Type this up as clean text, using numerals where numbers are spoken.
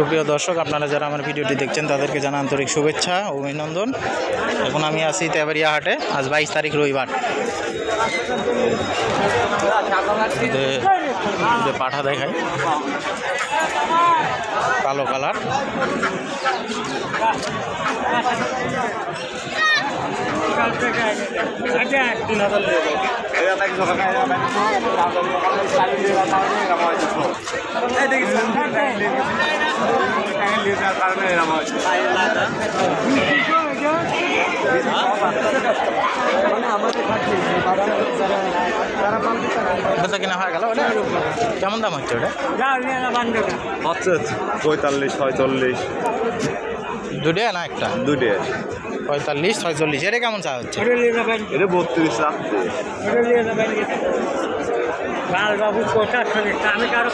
সুপ্রিয় দর্শক, আপনারা যারা আমার ভিডিওটি দেখছেন তাদেরকে জানা আন্তরিক শুভেচ্ছা ও অভিনন্দন। এখন আমি আছি তেবাড়িয়া হাটে। আজ 22 তারিখ রবিবার। পাঠা দেখাই, কালো কালার। বেচা কিনা হয়ে গেল। ওটা কেমন দাম হচ্ছে? ওটা হচ্ছে 45 46। দুটো না একটা? দুটো 45 46। এটা কেমন চা হচ্ছে? এটা 32 লাখ। আমি কারো